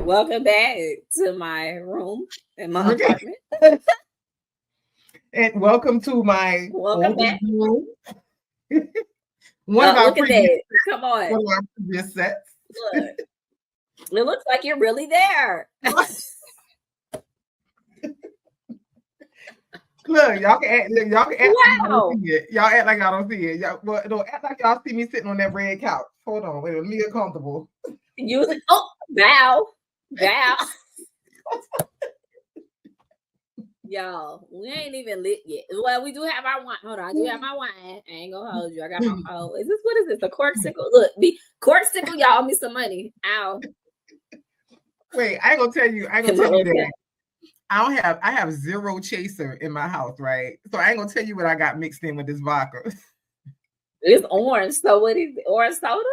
Welcome back to my room in my apartment. And welcome to my Welcome back. room. Look at that. Come on. One of our previous sets. Look. It looks like you're really there. Look, y'all can act like Wow. y'all don't see it. Y'all act like y'all don't see it. Y'all, well, don't act like y'all see me sitting on that red couch. Hold on, wait, let me get comfortable. Bow. Y'all, we ain't even lit yet. Well, we do have our wine. Hold on, I do have my wine. I ain't gonna hold you. I got my phone. What is this? A corksicle? Look, corksicle, y'all owe me some money. Ow. Wait, I ain't gonna tell you that. I have zero chaser in my house, right? So I ain't gonna tell you what I got mixed in with this vodka. It's orange. So what is it? Orange soda?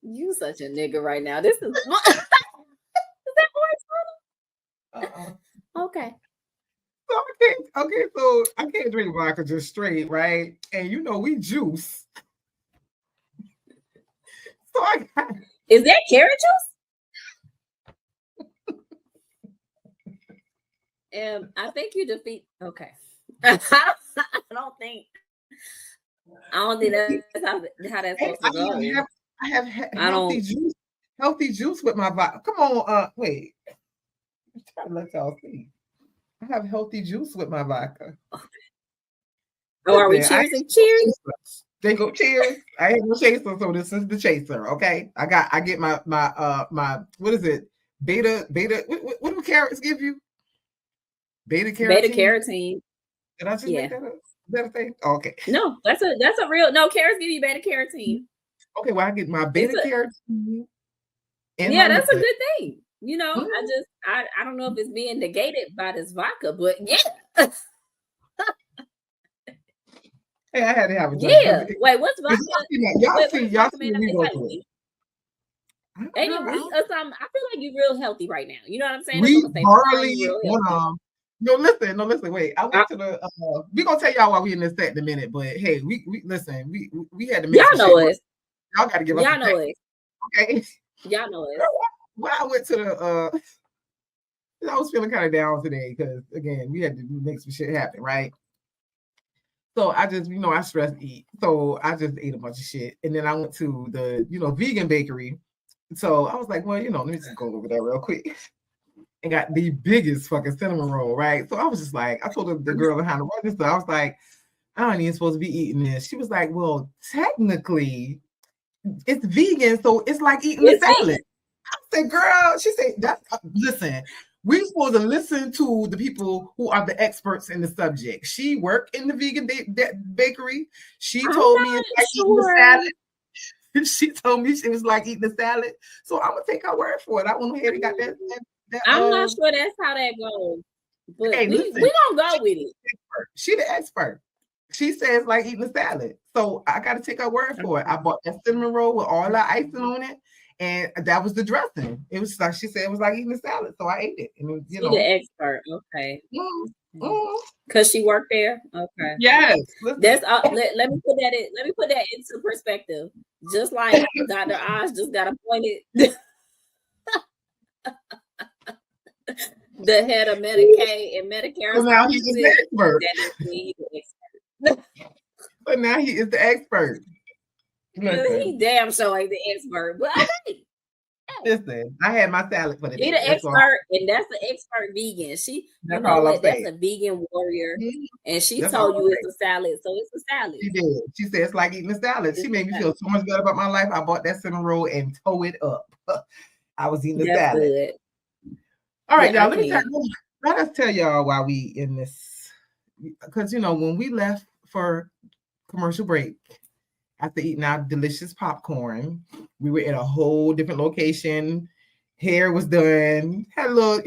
You such a nigga right now. This is is that orange soda? Okay. So I can't drink vodka just straight, right? And you know we juice. So is that carrot juice? I think you defeat. Okay. I don't think that's how that's supposed to go. I have healthy juice with my vodka. Come on, wait. I'm trying to let y'all see. I have healthy juice with my vodka. Oh, are we cheersing? Cheers. They go cheers. I ain't no chaser, so this is the chaser. Okay, I get my what is it? Beta. What do carrots give you? Beta carotene. Did I just make that up? Is that a thing? Okay. No, that's a real. No, carrots give you beta carotene. Okay, well I get my beta carotene. Yeah, that's a good thing. You know, I don't know if it's being negated by this vodka, but yeah. Hey, I had to have a drink. Yeah. Wait, what's vodka? Y'all see me go through it. Ain't it wheat or something? I feel like you're real healthy right now. You know what I'm saying? We barley. No, listen. Wait, I went to the. We gonna tell y'all why we in this set in a minute, but hey, we listen. We had to make. Y'all know us. Y'all got to give us. Y'all know us. Okay. Y'all know us. When I went to the. I was feeling kind of down today because again we had to make some shit happen, right? So I just, I stress eat. So I just ate a bunch of shit. And then I went to the, vegan bakery. So I was like, well, let me just go over there real quick. And got the biggest fucking cinnamon roll, right? So I was just like, I told the girl behind the register, I was like, I ain't even supposed to be eating this. She was like, well, technically, it's vegan, so it's like eating a salad. Vegan. I said, girl, she said, listen, we're supposed to listen to the people who are the experts in the subject. She worked in the vegan bakery. She told me it's like eating a salad. She told me she was like eating a salad. So I'm going to take her word for it. I went ahead and got that. I'm not sure that's how that goes. But hey, we don't go with it. She the expert. She says like eating a salad. So I got to take her word for it. I bought that cinnamon roll with all the icing on it. And that was the dressing. It was like she said it was like eating a salad, so I ate it. And She's the expert, okay. Because she worked there, okay. Yes, that's let me put that in. Let me put that into perspective. Just like Dr. Oz just got appointed the head of Medicaid and Medicare. So now he's the expert. But now he is the expert. He damn sure ain't the expert, but okay. Listen, I had my salad for the day. He the expert, and that's the expert vegan. That's a vegan warrior, and she told you it's a salad, so it's a salad. She did. She said it's like eating a salad. She made me feel so much better about my life. I bought that cinnamon roll and tore it up. I was eating the salad. Good. All right, y'all. Let us tell y'all why we in this, because when we left for commercial break. After eating our delicious popcorn, we were in a whole different location. Hair was done. Had a little,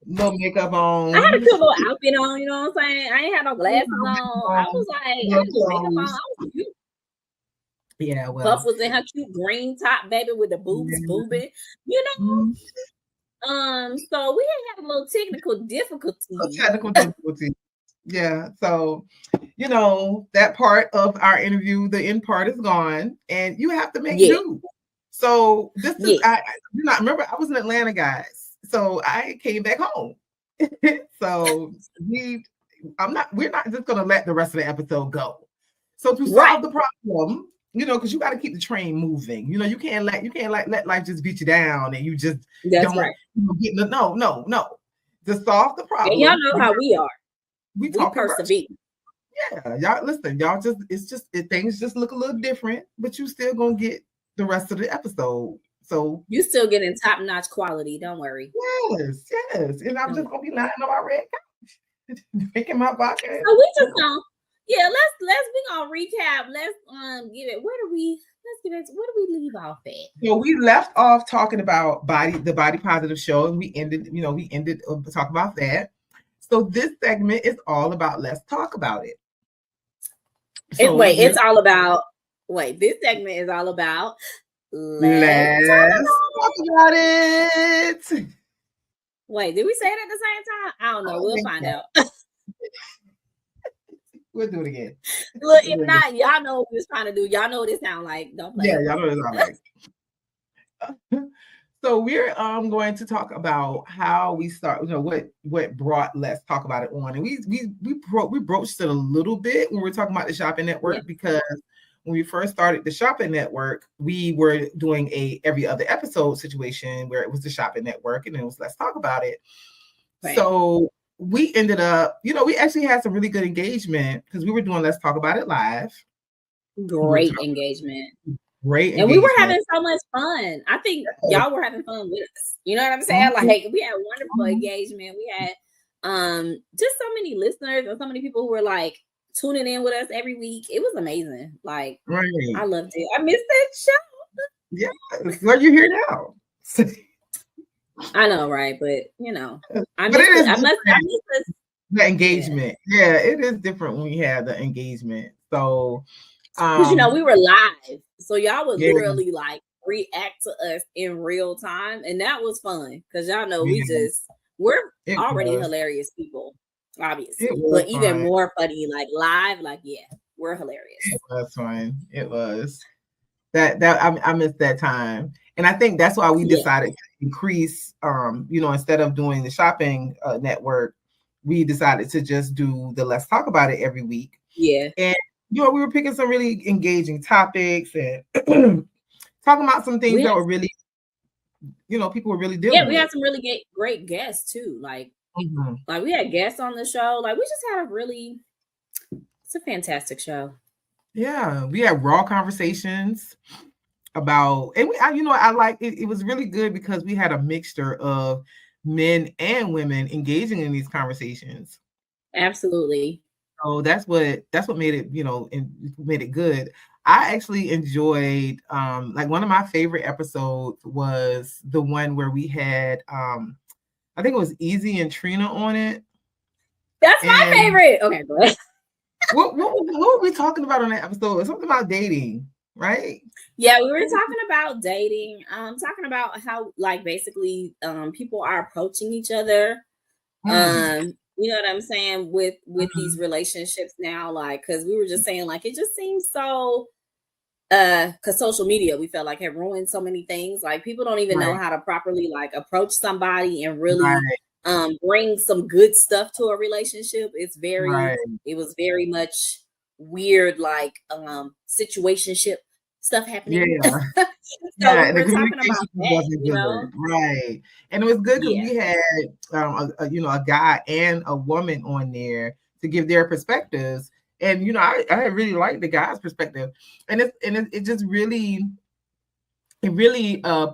little makeup on. I had a cute little outfit on. You know what I'm saying? I ain't had no glasses on. I was like, I had makeup on. I was cute. Yeah, well. Puff was in her cute green top, baby, with the boobs boobing. So we had a little technical difficulty. Yeah, so that part of our interview, the end part is gone, and you have to make do. So this is I do not remember. I was in Atlanta, guys. So I came back home. So we're not just gonna let the rest of the episode go. So to solve the problem, because you got to keep the train moving. You can't let life just beat you down and you just That's don't right. Get no. To solve the problem. And y'all know how we are. We persevere. Yeah, y'all listen, y'all things just look a little different, but you still gonna get the rest of the episode. So you still getting top-notch quality, don't worry. Yes. And I'm just gonna be lying on my red couch, drinking my vodka. So we just gonna we gonna recap. Let's give it. Where do we leave off at? So we left off talking about the body positive show, and we ended talking about that. So this segment is all about let's talk about it. So this segment is all about let's talk about it. Wait, did we say it at the same time? I don't know. We'll find out. We'll do it again. Look, if not, y'all know what we was trying to do. Y'all know what it sounds like. Don't play. Yeah, y'all know what it sounds like. So we're going to talk about how we start. What brought Let's Talk About It on, and we broached it a little bit when we were talking about the shopping network because when we first started the shopping network, we were doing a every other episode situation where it was the shopping network and it was Let's Talk About It. Right. So we ended up, we actually had some really good engagement because we were doing Let's Talk About It live. Great engagement. And we were having so much fun. I think y'all were having fun with us. You know what I'm saying? Like we had wonderful engagement. We had just so many listeners and so many people who were like tuning in with us every week. It was amazing. Like I loved it. I missed that show. Yeah. Well, you're here now. I know, right? But I miss the engagement. Yeah, it is different when we have the engagement. So because we were live, so y'all would literally like react to us in real time, and that was fun because y'all know we're already hilarious people, obviously, but even more funny like live. Like we're hilarious. It was fun. It was that I missed that time, and I think that's why we decided to increase. Instead of doing the shopping network, we decided to just do the Let's Talk About It every week. Yeah, and. We were picking some really engaging topics and talking about some things that were really, people were really dealing with. Yeah, we had some really great guests too. Like, like we had guests on the show. Like we just had it's a fantastic show. Yeah, we had raw conversations about, and I like it. It was really good because we had a mixture of men and women engaging in these conversations. Absolutely. So that's what made it, and made it good. I actually enjoyed like one of my favorite episodes was the one where we had I think it was Easy and Trina on it. That's my favorite. Okay, go ahead. What were we talking about on that episode? Something about dating, right? Yeah, we were talking about dating. Talking about how like basically people are approaching each other. You know what I'm saying with these relationships now, like because we were just saying like it just seems so because social media we felt like had ruined so many things. Like people don't even know how to properly like approach somebody and really bring some good stuff to a relationship. It was very much weird like situationship stuff happening. Yeah. So we were talking about that, right? And it was good because we had a guy and a woman on there to give their perspectives, and I really liked the guy's perspective, and it just really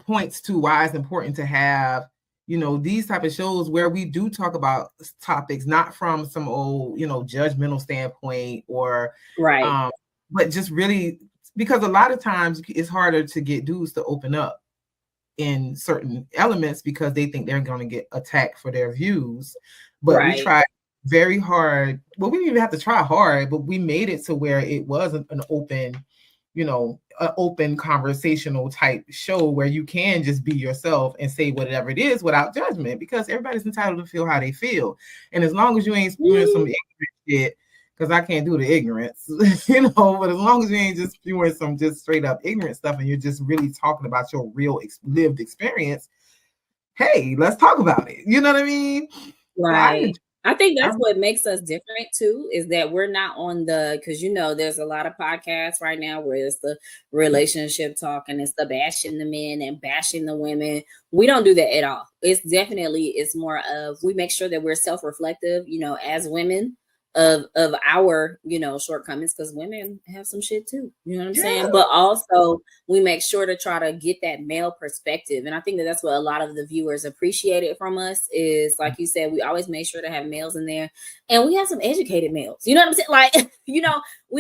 points to why it's important to have these type of shows where we do talk about topics not from some old judgmental standpoint or but just really. Because a lot of times it's harder to get dudes to open up in certain elements because they think they're going to get attacked for their views. But we tried very hard. Well, we didn't even have to try hard, but we made it to where it was an open, an open conversational type show where you can just be yourself and say whatever it is without judgment because everybody's entitled to feel how they feel. And as long as you ain't spewing some ignorant shit, because I can't do the ignorance, you know. But as long as you ain't just doing some just straight up ignorant stuff, and you're just really talking about your real lived experience, hey, let's talk about it. You know what I mean? Right. I think that's what makes us different too, is that we're not on because there's a lot of podcasts right now where it's the relationship talk and it's the bashing the men and bashing the women. We don't do that at all. It's more of, we make sure that we're self-reflective, as women, of our shortcomings, because women have some shit too, you know what I'm saying? But also we make sure to try to get that male perspective, and I think that that's what a lot of the viewers appreciated from us, is like you said, we always make sure to have males in there, and we have some educated males, you know what I'm saying? Like, we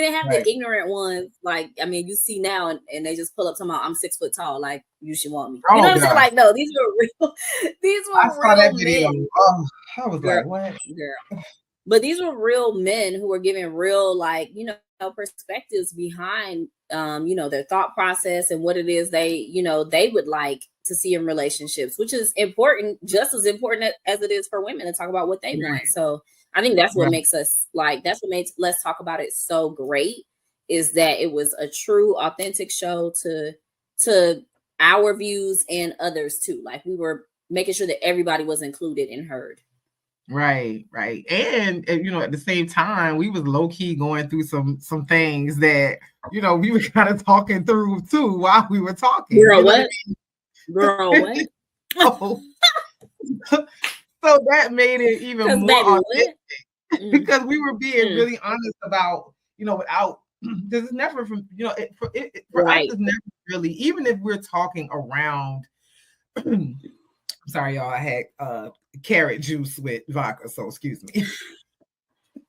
didn't have the ignorant ones. Like, I mean, you see now, and they just pull up talking about, I'm 6 foot tall, like, you should want me, you know what I'm saying? Like, no, these were real men. I was like, what, girl? But these were real men who were giving real, like, perspectives behind, their thought process and what it is they would like to see in relationships, which is important, just as important as it is for women to talk about what they want. So I think that's what makes us, like, that's what makes Let's Talk About It so great, is that it was a true, authentic show to our views and others too. Like, we were making sure that everybody was included and heard. Right. And at the same time, we was low key going through some things that, we were kind of talking through too while we were talking. Girl, what? Girl, what? So that made it even more authentic, because we were being really honest about, without, because it's never from, for us, it's never really, even if we're talking around, sorry, y'all, I had carrot juice with vodka, so excuse me.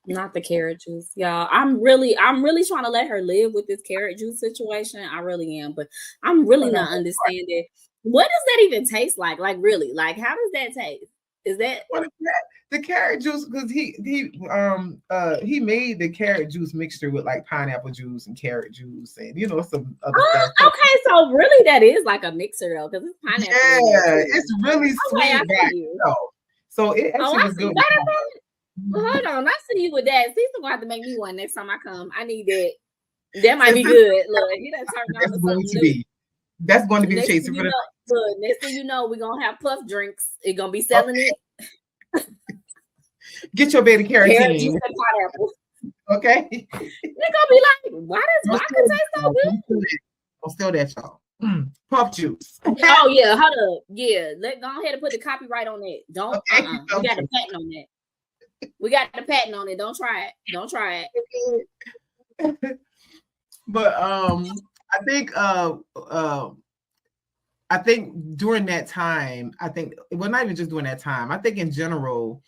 Not the carrot juice, y'all. I'm really trying to let her live with this carrot juice situation. I really am, but I'm really not understanding. What does that even taste like? Like, really? Like, how does that taste? Is that what is that? The carrot juice? Because he made the carrot juice mixture with like pineapple juice and carrot juice and some other stuff. Okay, so really that is like a mixer though, because it's pineapple. Yeah, it's really sweet. So it actually was good. Well, hold on, I see you with that. Cecil gonna have to make me one next time I come. I need that. That might be good. Look, he done turned on to something new. That's going to be the chase. Look, next thing you know, we're gonna have Puff drinks. It's gonna be selling it. Get your baby carrot juice and pineapple. Okay. They're gonna be like, why does vodka taste so good? Don't steal that, y'all. Puff juice. Oh yeah, hold up. Yeah, go ahead and put the copyright on it. Don't. We got the patent on that. We got the patent on it. Don't try it. But I think during that time, not even just during that time, I think in general,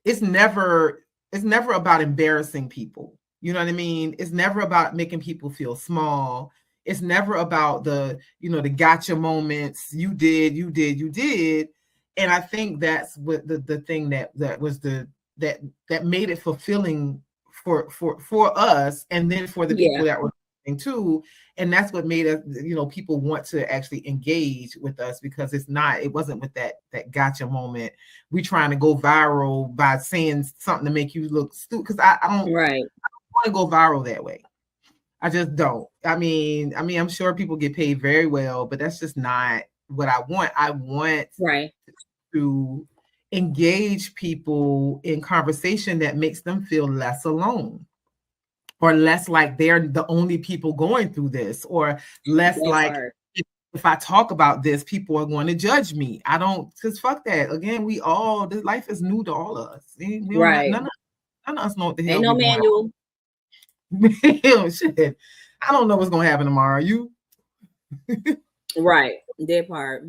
it's never about embarrassing people. You know what I mean? It's never about making people feel small. It's never about the gotcha moments. You did. And I think that's what the thing that was that made it fulfilling for us, and then for the people that were listening too. And that's what made us, people want to actually engage with us, because it wasn't with that gotcha moment. We trying to go viral by saying something to make you look stupid, because I don't want to go viral that way. I just don't. I mean, I'm sure people get paid very well, but that's just not what I want. I want to engage people in conversation that makes them feel less alone, or less like they're the only people going through this, or less like if I talk about this, people are going to judge me. I don't, because fuck that. Again, this life is new to all of us. None of us know what the hell. Ain't no manual. Shit. I don't know what's gonna happen tomorrow. You right, that part.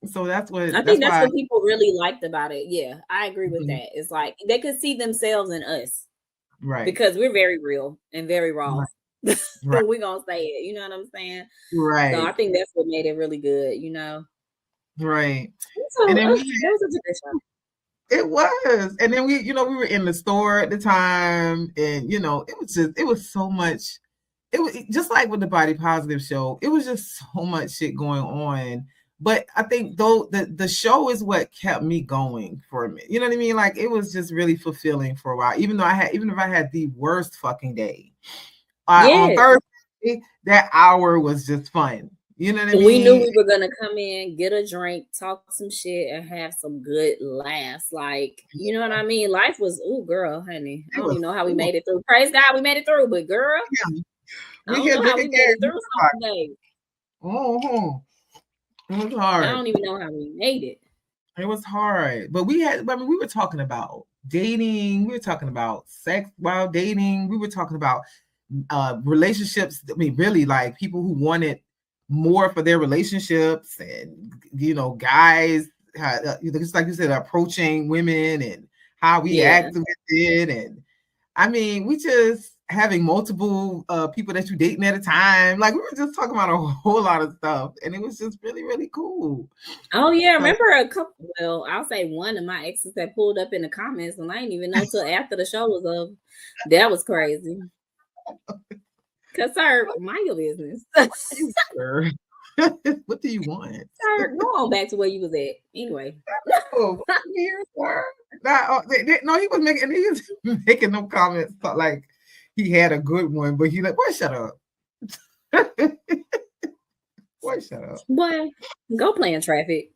So that's what I think that's what people really liked about it. Yeah, I agree with that. It's like they could see themselves in us, right? Because we're very real and very raw. Right. We're gonna say it. You know what I'm saying? Right. So I think that's what made it really good. Right. So, and then it was, and then we were in the store at the time, and it was so much. It was just like with the Body Positive show. It was just so much shit going on But I think though the show is what kept me going for a minute. You know what I mean? Like it was just really fulfilling for a while. Even if I had the worst fucking day, on Yes. Thursday, that hour was just fun. You know what I We knew mean? we were gonna come in, get a drink, talk some shit, and have some good laughs. Like, you know what I mean? Life was, oh girl, honey. I It don't was even know how we cool. made it through. Praise God, we made it through, but girl, Yeah. I We don't kept know how drinking we made it gas. through some days. It was I hard. don't even know how we made it. It was hard. But we were talking about dating. We were talking about sex while dating. We were talking about relationships. I mean, really, like people who wanted more for their relationships, and guys, just like you said, approaching women and how we Yeah. act with it. And I mean, we just having multiple people that you dating at a time. Like we were just talking about a whole lot of stuff, and it was just really, really cool. Oh yeah, So, remember a couple, well, I'll say one of my exes that pulled up in the comments, and I didn't even know till after the show was over. That was crazy. Cause sir, mind your business. sir, what do you want? Sir, go on back to where you was at. Anyway. Oh, here, sir. No, he was making no comments like he had a good one, but he like, boy, shut up. Boy, shut up. Boy, go play in traffic.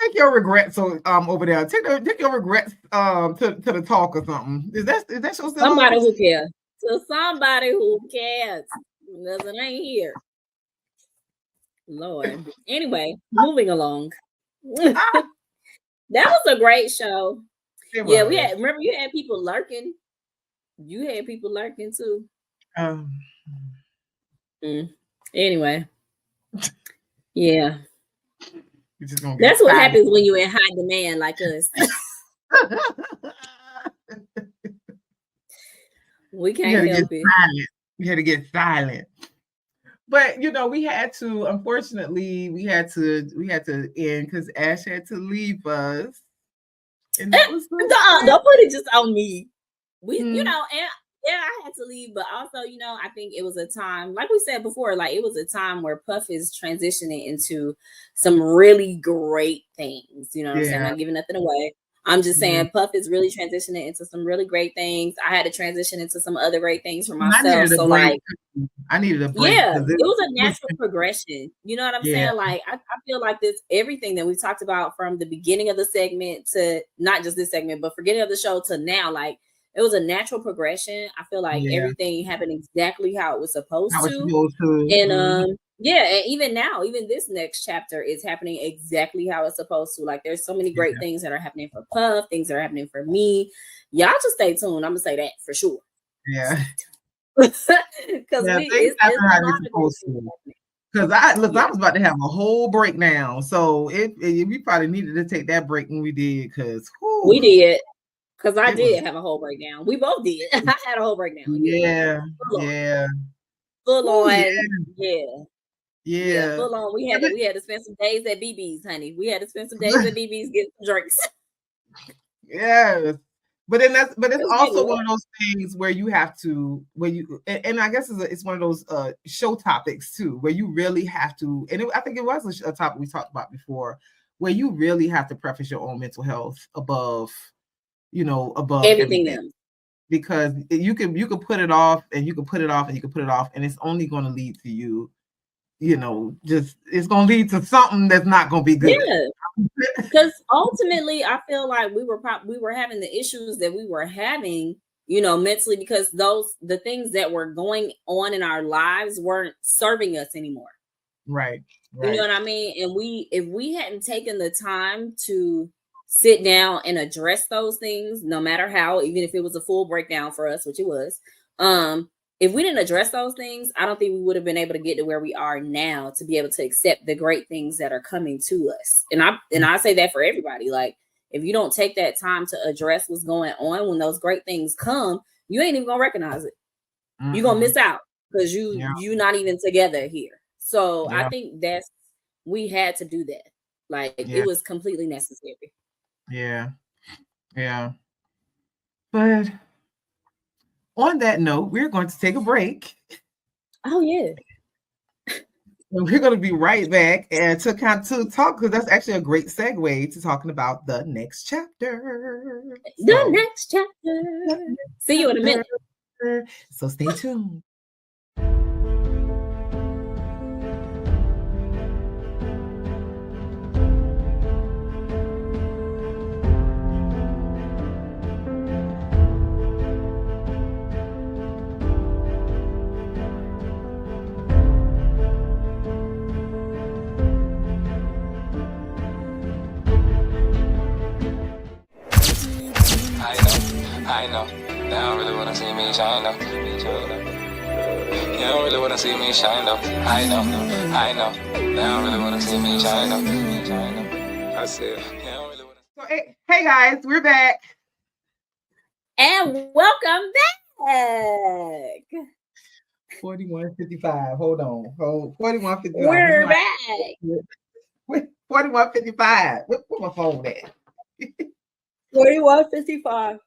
Take your regrets over there. Take your regrets to the talk or something. Is that show still Somebody on? who cares. To somebody who cares. Because it ain't here. Lord. Anyway, moving along. That was a great show. It Yeah, was. remember you had people lurking. You had people lurking too. Um, Anyway. Yeah. you're just gonna get That's what silent. happens when you're in high demand like us. We You had can't to get help it. silent. You had to get silent. But we had to. Unfortunately, we had to end because Ash had to leave us, and that was so Don't put it just on me. We, sad. and yeah, I had to leave, but also, I think it was a time, like we said before, like it was a time where Puff is transitioning into some really great things. You know what I'm saying? Yeah. Not giving nothing away. I'm just Yeah. saying Puff is really transitioning into some really great things. I had to transition into some other great things for And I myself. needed a So break. like, I needed a break yeah, because it was a natural progression. You know what I'm yeah, saying? Like, I feel like this, everything that we've talked about from the beginning of the segment to not just this segment, but beginning of the show to now, like, it was a natural progression. I feel like yeah. everything happened exactly how it was supposed I was to. supposed to. And yeah, and even now, even this next chapter is happening exactly how it's supposed to. Like, there's so many great things that are happening for Puff, things that are happening for me. Y'all just stay tuned. I'm gonna say that for sure. Yeah. Because Yeah, things it's happen a how lot they of great supposed things to. happening. Because I was about to have a whole breakdown. So we probably needed to take that break when we did because We did. Because I it was did have a whole breakdown. We both did. I had a whole breakdown. yeah, Full on. yeah. Full Ooh, on. Yeah. Yeah, yeah. full on. We had to spend some days at BB's, honey. We had to spend some days at BB's getting some drinks. Yes. But it's also Getting one of those things where you have to and I guess it's one of those show topics too where you really have to I think it was a topic we talked about before where you really have to preface your own mental health above everything everything else. because you can put it off and you can put it off and you can put it off and it's only going to lead to you just it's going to lead to something that's not going to be good. Yeah. Because ultimately, I feel like we were having the issues that we were having, mentally, because the things that were going on in our lives weren't serving us anymore. Right. You know what I mean? And if we hadn't taken the time to sit down and address those things, no matter how, even if it was a full breakdown for us, which it was, if we didn't address those things, I don't think we would have been able to get to where we are now to be able to accept the great things that are coming to us. And I say that for everybody. Like, if you don't take that time to address what's going on when those great things come, you ain't even gonna recognize it. Mm-hmm. You're gonna miss out because you're not even together here. So I think we had to do that. Like it was completely necessary. Yeah. Yeah. But on that note, we're going to take a break. Oh yeah. And we're going to be right back and to talk, because that's actually a great segue to talking about the next chapter. The next chapter. See you in a minute. So stay tuned. I know. They don't really wanna see me shine though. You don't really wanna see me shine though. I know. They don't really wanna see me shine though. I said, you don't really wanna. So, hey guys, we're back. And welcome back. 4155. Hold on. 4155. We're back. 4155. Where my phone at? 4155.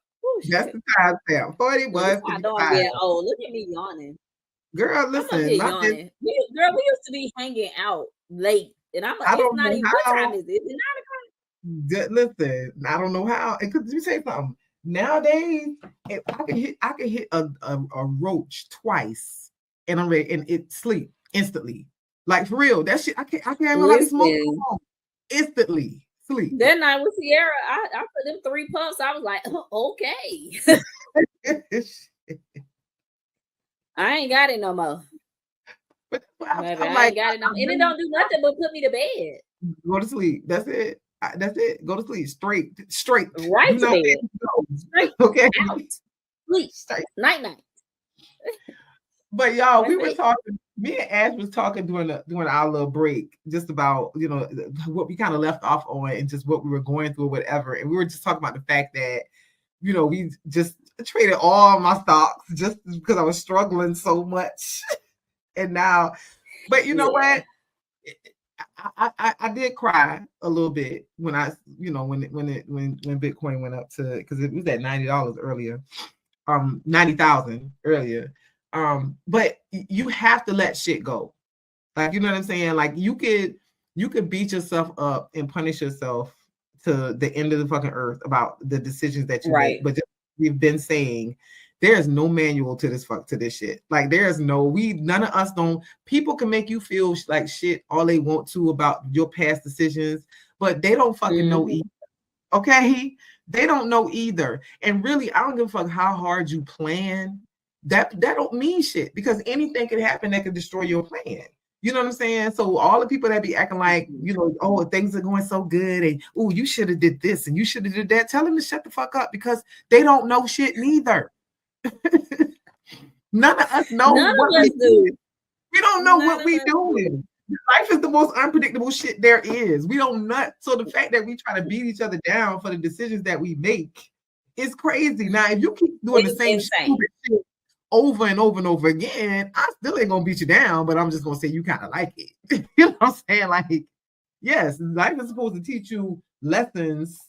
That's the time stamp. 4155. I know I'm getting old. Look at me yawning. Girl, listen. Girl, we used to be hanging out late. And I'm like, it's not even, what time is it? Is it 9 o'clock? Listen, I don't know how. And could you say something? Nowadays, I can hit a roach twice and I'm ready, and it sleep instantly. Like for real. That shit, I can't even like smoke instantly. Sleep. That night with Sierra, I put them 3 puffs. I was like, oh, okay. I ain't got it no more. But I ain't got it no more. And it don't do nothing but put me to bed. Go to sleep. That's it. That's it. Go to sleep. Straight. Right to bed. Straight. Okay. Out. Sleep. Night. But y'all, we were talking. Me and Ash was talking during our little break, just about what we kind of left off on and just what we were going through, or whatever. And we were just talking about the fact that we just traded all my stocks just because I was struggling so much. And now, but you know what? I did cry a little bit when when Bitcoin went up to, because it was at $90 earlier, 90,000 earlier. But you have to let shit go. Like, you know what I'm saying? Like you could beat yourself up and punish yourself to the end of the fucking earth about the decisions that you make. But we've been saying there's no manual to this shit. Like there's none of us don't. People can make you feel like shit all they want to about your past decisions, but they don't fucking know either. Okay? They don't know either. And really, I don't give a fuck how hard you plan. That don't mean shit, because anything can happen that can destroy your plan. You know what I'm saying? So all the people that be acting like, oh, things are going so good and oh, you should have did this and you should have did that. Tell them to shut the fuck up, because they don't know shit neither. None of us know what we do. We don't know what we doing. Life is the most unpredictable shit there is. We don't nut. So the fact that we try to beat each other down for the decisions that we make is crazy. Now, if you keep doing the same stupid shit over and over and over again, I still ain't gonna beat you down, but I'm just gonna say you kind of like it. You know what I'm saying? Like, yes, life is supposed to teach you lessons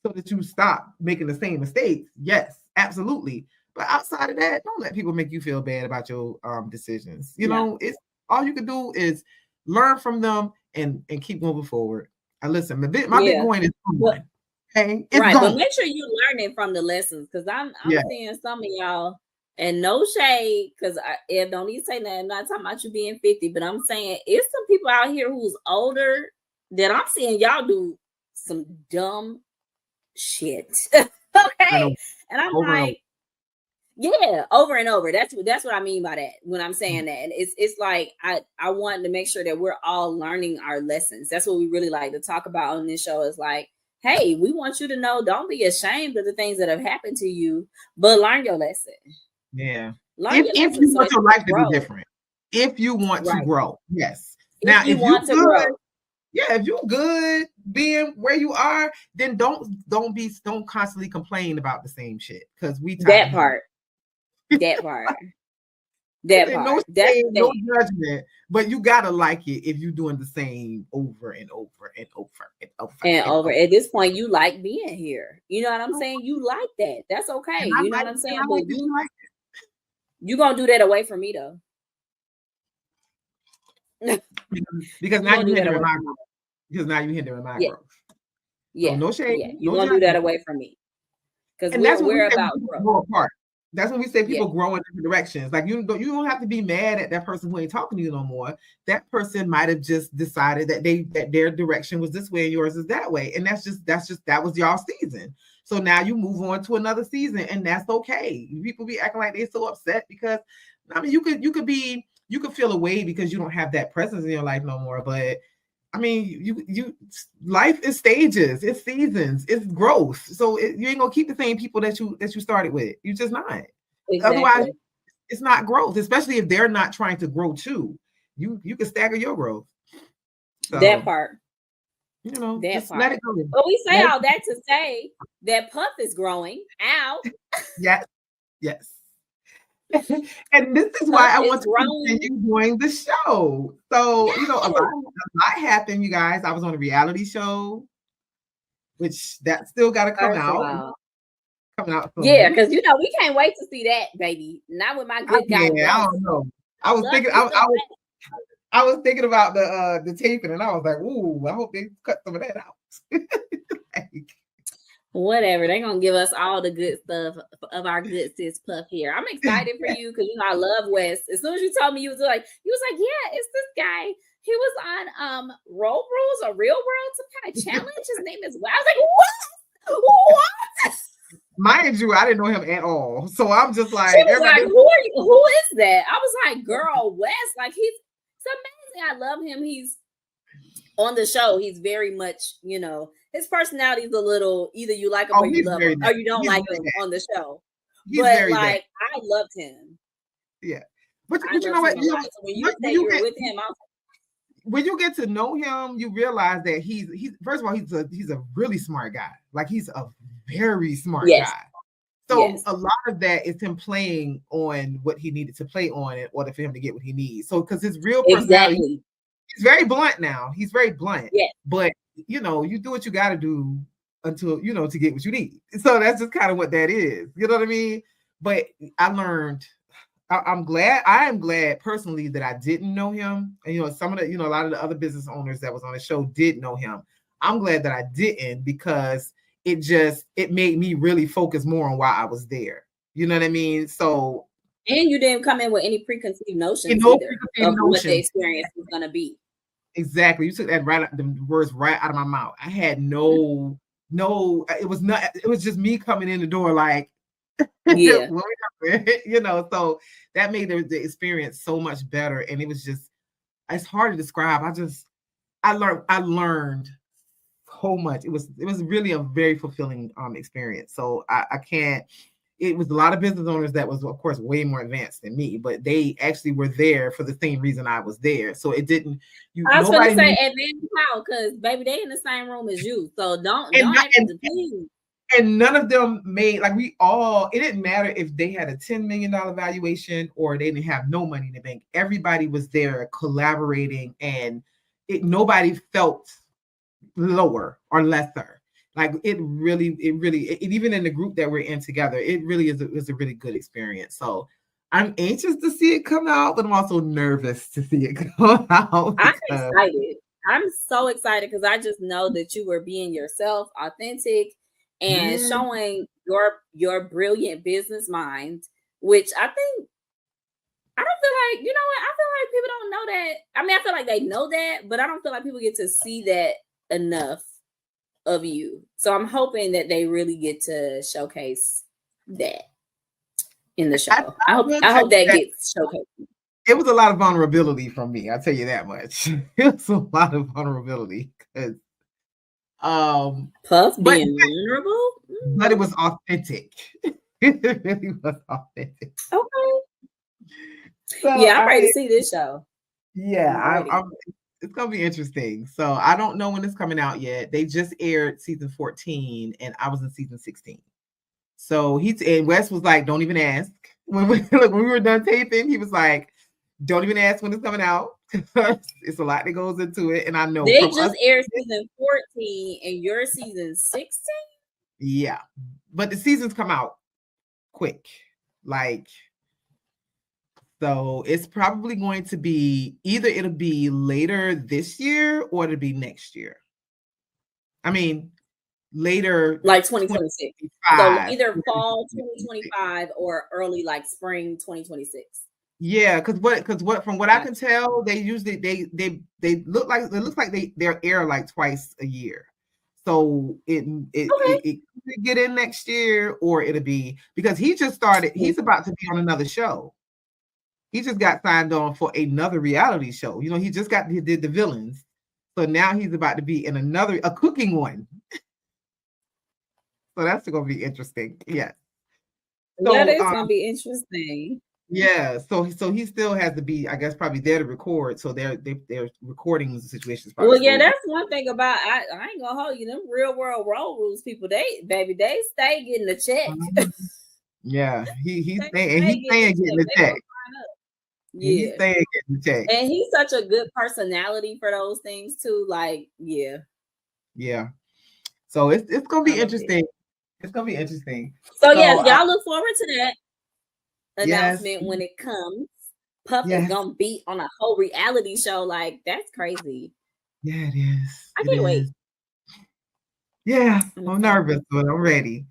so that you stop making the same mistakes. Yes, absolutely. But outside of that, don't let people make you feel bad about your decisions. You know, it's all you can do is learn from them and keep moving forward. And listen, my Bitcoin is going. Okay, it's right, going. but make sure you learning from the lessons, because I'm seeing some of y'all. And no shade, because Ed don't need to say that. I'm not talking about you being 50, but I'm saying it's some people out here who's older that I'm seeing y'all do some dumb shit. Okay. And I'm like, yeah, over and over. That's what I mean by that when I'm saying that. And it's like I want to make sure that we're all learning our lessons. That's what we really like to talk about on this show, is like, hey, we want you to know, don't be ashamed of the things that have happened to you, but learn your lesson. Yeah. If you want your life to be different, if you want to grow, yes. Now, if you want to grow, if you're good being where you are, then don't constantly complain about the same shit, because that part. No judgment, but you gotta like it if you're doing the same over and over and over and over. At this point, you like being here. You know what I'm saying? You like that. That's okay. You know what I'm saying? But you gonna do that away from me though. Because You now don't you do that hindering away my from me. growth. Because now you hindering my Yeah, growth. So yeah, no shade, yeah. You no don't do judgment. that away from me because And that's what we we're say when about people growth. grow apart. That's when we say Yeah, people grow in different directions. Like you don't have to be mad at that person who ain't talking to you no more. That person might have just decided that their direction was this way and yours is that way. And that was y'all season. So now you move on to another season, and that's okay. People be acting like they're so upset because I mean you could feel a way because you don't have that presence in your life no more. But I mean, you life is stages, it's seasons, it's growth. So you ain't gonna keep the same people that you started with. You just not. Otherwise, exactly. it's not growth, especially if they're not trying to grow too. You can stagger your growth. That So part. That just part. let it go. But we say Let it all that to say that Puff is growing. Ow. Yes, yes. And this is Puff why I is want to growing. continue doing the show. So, Yes. a lot happened, you guys. I was on a reality show, which that still got to come First of out. all, Coming out yeah, soon. because we can't wait to see that, baby. Not with my good guy Wes. I don't know. I was Love thinking. me some Wes. I was thinking about the taping, and I was like, "Ooh, I hope they cut some of that out." Like, Whatever. They're gonna give us all the good stuff of our good sis Puff here. I'm excited for you because I love Wes. As soon as you told me you was like, yeah, it's this guy. He was on Road Rules or Real World, some kind of challenge. His name is Wes. I was like, what? mind you, I didn't know him at all, so I'm just like, She was like, who is that? I was like, girl, Wes, like it's amazing. I love him. He's on the show. He's very much, his personality is a little either you like him or you love him, or you don't like him on the show. But like, I loved him. Yeah, but you know what? So when you say you were with him, when you get to know him, you realize that he's first of all, he's a really smart guy. Like he's a very smart guy. So a lot of that is him playing on what he needed to play on in order for him to get what he needs. So because his real personality, he's very blunt now. He's very blunt. Yeah. But you do what you got to do until to get what you need. So that's just kind of what that is. You know what I mean? But I learned. I am glad personally that I didn't know him. And some of the, a lot of the other business owners that was on the show did know him. I'm glad that I didn't because it made me really focus more on why I was there. You know what I mean? So and you didn't come in with any preconceived notions either of what the experience was gonna be. Exactly. You took that the words right out of my mouth. I had no, it was just me coming in the door like yeah. So that made the experience so much better. And it was just, it's hard to describe. I learned so much. It was really a very fulfilling experience. So I can't, it was a lot of business owners that was of course way more advanced than me, but they actually were there for the same reason I was there. So it didn't, I was going to say advanced how, because baby, they in the same room as you. So don't please. And none of them made, like it didn't matter if they had a $10 million valuation or they didn't have no money in the bank. Everybody was there collaborating and nobody felt lower or lesser. Like it really, even in the group that we're in together, it really is a really good experience. So I'm anxious to see it come out, but I'm also nervous to see it come out. I'm excited. I'm so excited because I just know that you were being yourself, authentic, and showing your brilliant business mind, which I think, I don't feel like, I feel like people don't know that. I mean, I feel like they know that, but I don't feel like people get to see that enough of you. So I'm hoping that they really get to showcase that in the show. I hope that gets showcased. It was a lot of vulnerability from me. I'll tell you that much. It was a lot of vulnerability because Puff being vulnerable, but it was authentic. It really was authentic. Okay. So I'm ready to see this show. Yeah, it's gonna be interesting. So I don't know when it's coming out yet. They just aired season 14, and I was in season 16. So and Wes was like, "Don't even ask." When we were done taping, he was like, "Don't even ask when it's coming out." It's a lot that goes into it, and I know they just aired season 14, and you're season 16. Yeah, but the seasons come out quick, like So it's probably going to be either it'll be later this year or it'll be next year. I mean, later like 2026. So 2025. either fall 2025 or early like spring 2026. Yeah, because what from what I can tell, they usually they look like it looks like they're air like twice a year. So it could get in next year or it'll be because he just started, he's about to be on another show. He just got signed on for another reality show. You know, he did the villains. So now he's about to be in a cooking one. So that's gonna be interesting. Yeah. So, that is gonna be interesting. Yeah, so he still has to be, I guess, probably there to record. So their recording situations. Well, yeah, that's one thing about I ain't gonna hold you. Them real world road rules people, they stay getting the check. Yeah, he's staying getting the check. Yeah, he's staying getting the check. And he's such a good personality for those things too. Like, yeah. So it's gonna be interesting. It's gonna be interesting. So yes, y'all look forward to that announcement when it comes. Puff is gonna be on a whole reality show. Like, that's crazy. Yeah, it is. I can't wait. Yeah, I'm nervous, but I'm ready.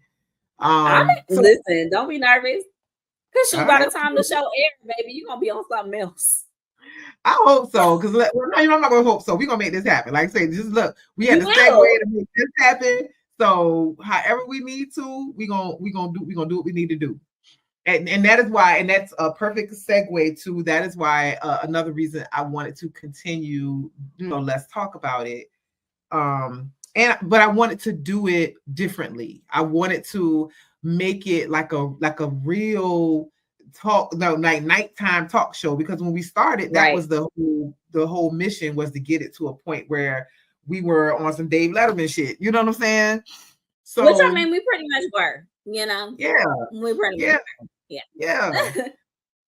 Listen, don't be nervous. Because by the time the show airs, baby, you're gonna be on something else. I hope so, because I'm not gonna hope so. We're gonna make this happen. Like I say, just look, we had to segue to make this happen. So however we need to, we're gonna do what we need to do. And that is why, and that's a perfect segue to that is why another reason I wanted to continue, let's talk about it. But I wanted to do it differently. I wanted to make it like a real like nighttime talk show, because when we started, that was the whole mission, was to get it to a point where we were on some Dave Letterman shit. You know what I'm saying? So, which I mean, we pretty much were, you know. Yeah. We pretty much were. Yeah.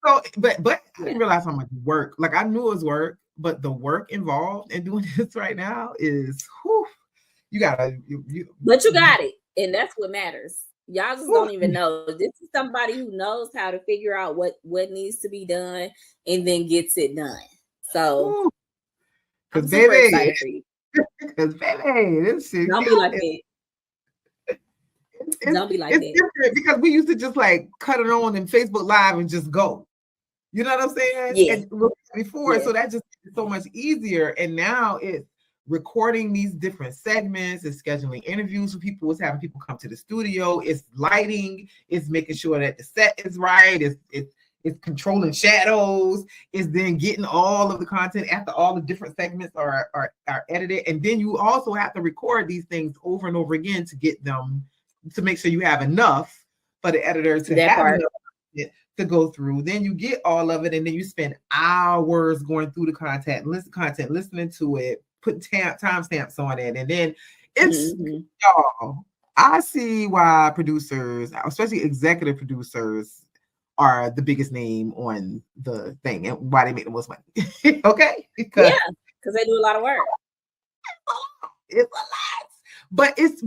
So, but I didn't realize how much work. Like, I knew it was work, but the work involved in doing this right now is, you gotta. But you got it, and that's what matters. Y'all just don't even know. This is somebody who knows how to figure out what needs to be done and then gets it done. So, because baby, this shit don't be like that. Don't be like that. Different because we used to just like cut it on in Facebook Live and just go. You know what I'm saying? Yeah. And before, so that just so much easier. And now it's recording these different segments, it's scheduling interviews with people, it's having people come to the studio, it's lighting, it's making sure that the set is right, it's controlling shadows, it's then getting all of the content after all the different segments are edited. And then you also have to record these things over and over again to get them, to make sure you have enough for the editor to have enough to go through. Then you get all of it, and then you spend hours going through the content, listening to it, putting timestamps on it, and then it's y'all. I see why producers, especially executive producers, are the biggest name on the thing and why they make the most money. Okay, because they do a lot of work. It's a lot, but it's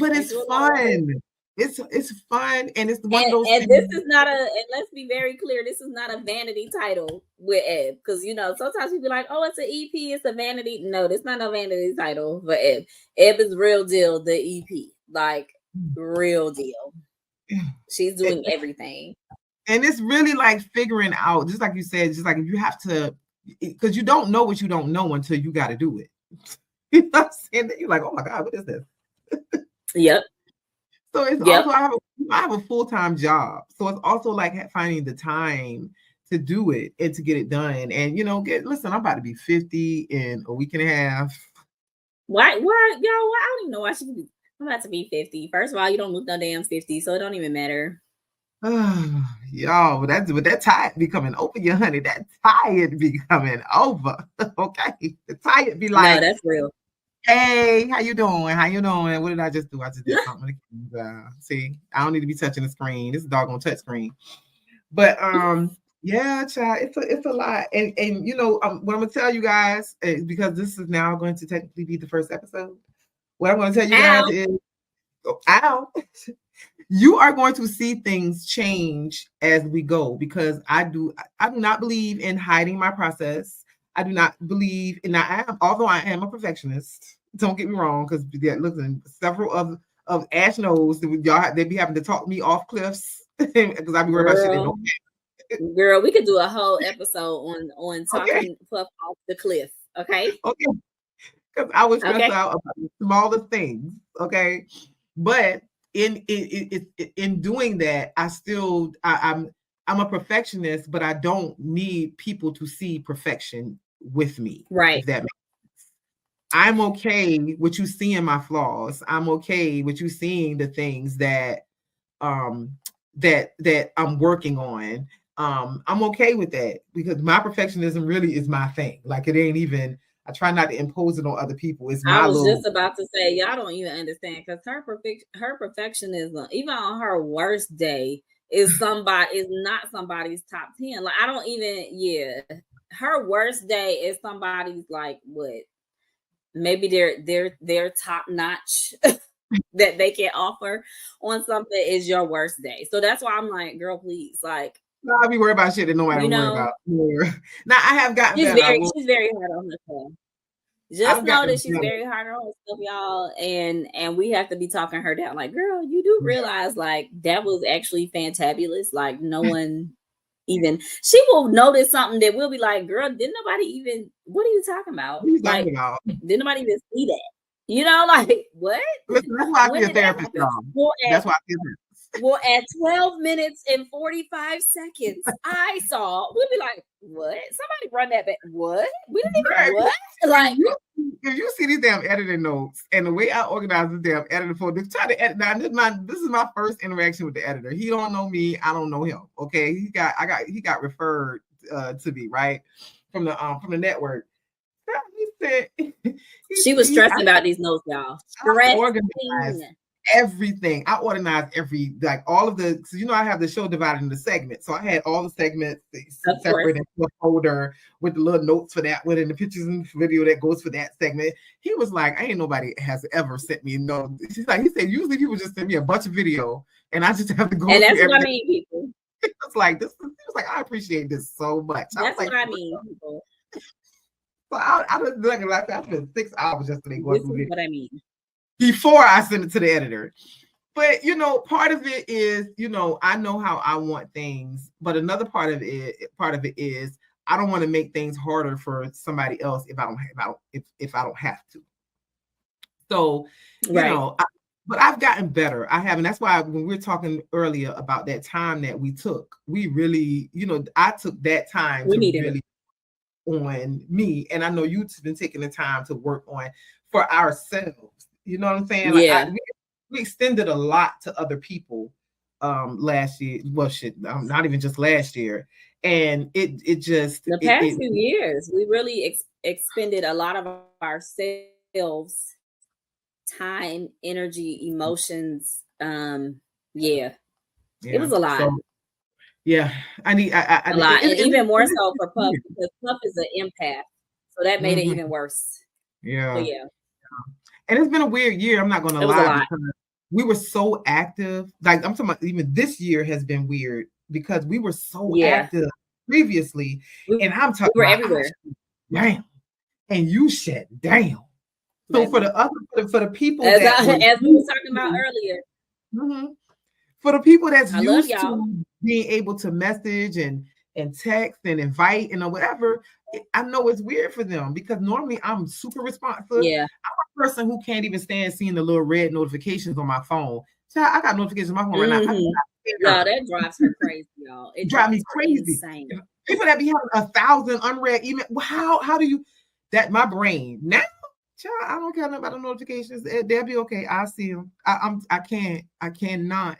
fun. It's fun, and it's one of those. And this is not and let's be very clear, this is not a vanity title with Eb, because sometimes people be like, oh, it's an EP, it's a vanity. No, this not a vanity title for Eb. Eb is real deal, the EP, like real deal. She's doing everything, and it's really like figuring out, just like you said, just like if you have to, because you don't know what you don't know until you got to do it. You know what I'm saying? You're like, oh my God, what is this? Yep. So it's also, I have a full-time job. So it's also like finding the time to do it and to get it done. And, listen, I'm about to be 50 in a week and a half. Why? Y'all, I don't even know why I'm about to be 50. First of all, you don't look no damn 50, so it don't even matter. Y'all, but that tide be coming over you, honey. That tide be coming over. Okay. The tide be like, no, that's real. Hey, how you doing? What did I just do? I just did something. See, I don't need to be touching the screen. This is a doggone touch screen. But yeah, child, it's a lot. And what I'm gonna tell you guys, because this is now going to technically be the first episode. What I'm gonna tell you guys is, you are going to see things change as we go, because I do not believe in hiding my process. I do not believe in although I am a perfectionist. Don't get me wrong, because listen, several of Ash knows that they be having to talk me off cliffs because I be worried about shit they don't have. Girl, we could do a whole episode on talking Okay. Puff off the cliff. Okay. Okay. Because I was stressed out about the smallest things. Okay. But in doing that, I'm a perfectionist, but I don't need people to see perfection with me. Right. If that makes sense. I'm okay with you seeing my flaws. I'm okay with you seeing the things that that I'm working on. I'm okay with that, because my perfectionism really is my thing. Like, it ain't even, I try not to impose it on other people. It's my I was just about to say, y'all don't even understand, because her perfectionism, even on her worst day, is not somebody's top 10. Like, I don't even, her worst day is somebody's, like, what? Maybe they're top notch that they can offer on something is your worst day. So that's why I'm like, girl, please, like, I'll be worried about shit that nobody worry about. Now, I have gotten better. She's very hard on herself. Just know that she's very hard on herself, y'all, and we have to be talking her down. Like, girl, you do realize, like, that was actually fantabulous. Like, no one even, she will notice something that we'll be like, girl, didn't nobody even, what are you talking about? Like, didn't nobody even see that? You know, like, what? Listen, that's why I see a therapist, y'all. That's why I see a therapist. Well, at 12 minutes and 45 seconds, I saw, we'll be like, what? Somebody run that back. What? We didn't even, what? Like, if you see these damn editing notes and the way I organize this damn editor for this, try to edit. Now, this is my first interaction with the editor. He don't know me. I don't know him. Okay. He got referred to me, right? From the network. He said she was stressing about these notes, y'all. Organized everything. I organized all of the, so I have the show divided into segments. So I had all the segments separate into a folder with the little notes for that one and the pictures and video that goes for that segment. He was like, ain't nobody has ever sent me no. He said, usually people just send me a bunch of video and I just have to go. And that's what I mean, people. It's like this. He was like, I appreciate this so much. That's what I mean, people. So I was looking like I spent 6 hours yesterday going through this is what I mean. Before I send it to the editor. But part of it is, I know how I want things, but another part of it is I don't want to make things harder for somebody else if I don't have to. So, but I've gotten better. I have, and that's why when we were talking earlier about that time that we took, we really, I took that time to really on me, and I know you've been taking the time to work on for ourselves. You know what I'm saying? Like we extended a lot to other people last year. Well, not even just last year. And it just the past few years, we really expended a lot of ourselves, time, energy, emotions. It was a lot. So, I need a lot, and even more so for Puff, because Puff is an empath, so that made it even worse. So, and it's been a weird year. I'm not going to lie, because we were so active. Like, I'm talking about, even this year has been weird because we were so active previously, and I'm talking we were everywhere. Damn, and you shut down. So for the people as we were talking about earlier, for the people that's used to being able to message and text and invite and whatever, I know it's weird for them, because normally I'm super responsive. I'm a person who can't even stand seeing the little red notifications on my phone. So I got notifications on my phone right now. No, that drives her crazy, y'all. It drives me crazy. Insane. People that be having 1,000 unread emails. How do you that? My brain now. Child, I don't care about the notifications. They'll be okay. I see them. I cannot.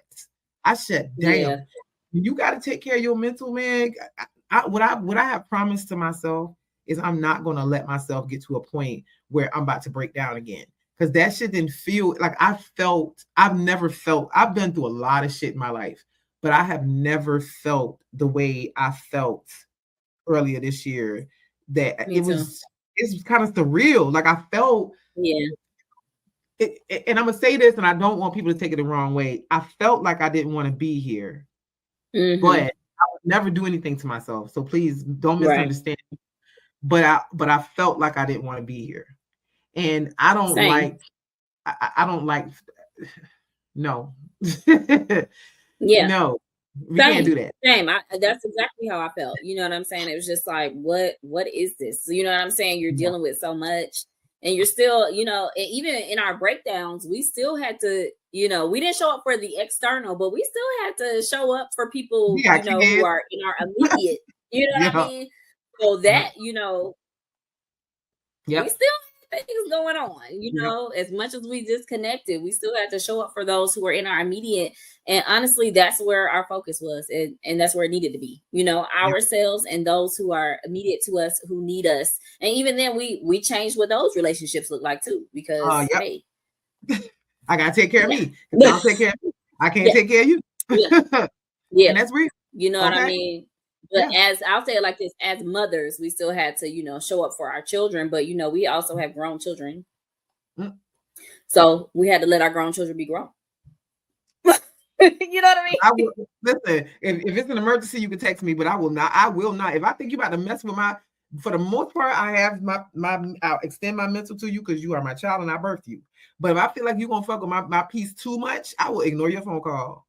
I shut down. You got to take care of your mental, man. What I have promised to myself is I'm not going to let myself get to a point where I'm about to break down again. Because that shit didn't feel like I've never felt, I've been through a lot of shit in my life, but I have never felt the way I felt earlier this year. That it's kind of surreal. Like I felt, and I'm gonna say this, and I don't want people to take it the wrong way. I felt like I didn't want to be here, but I would never do anything to myself. So please don't misunderstand. Right. But I felt like I didn't want to be here, and I don't like. I don't like. No. Yeah. No. We can't do that. Same. That's exactly how I felt. You know what I'm saying? It was just like, what is this? You know what I'm saying? You're dealing with so much, and you're still, you know, even in our breakdowns, we still had to, you know, we didn't show up for the external, but we still had to show up for people, you know, who are in our immediate, you know what I mean? So that, you know, we still have things going on, you know, as much as we disconnected, we still had to show up for those who were in our immediate. And honestly, that's where our focus was. And that's where it needed to be, you know, ourselves and those who are immediate to us, who need us. And even then we changed what those relationships look like too, because hey, I gotta take care of me. I'll take care of me. I can't take care of you. And that's real. You know what I mean? But as I'll say it like this, as mothers, we still had to, you know, show up for our children. But, you know, we also have grown children. So we had to let our grown children be grown. You know what I mean? I will, listen, if it's an emergency, you can text me, but I will not. I will not. If I think you're about to mess with for the most part, I have I'll extend my mental to you because you are my child and I birthed you. But if I feel like you're going to fuck with my peace too much, I will ignore your phone call.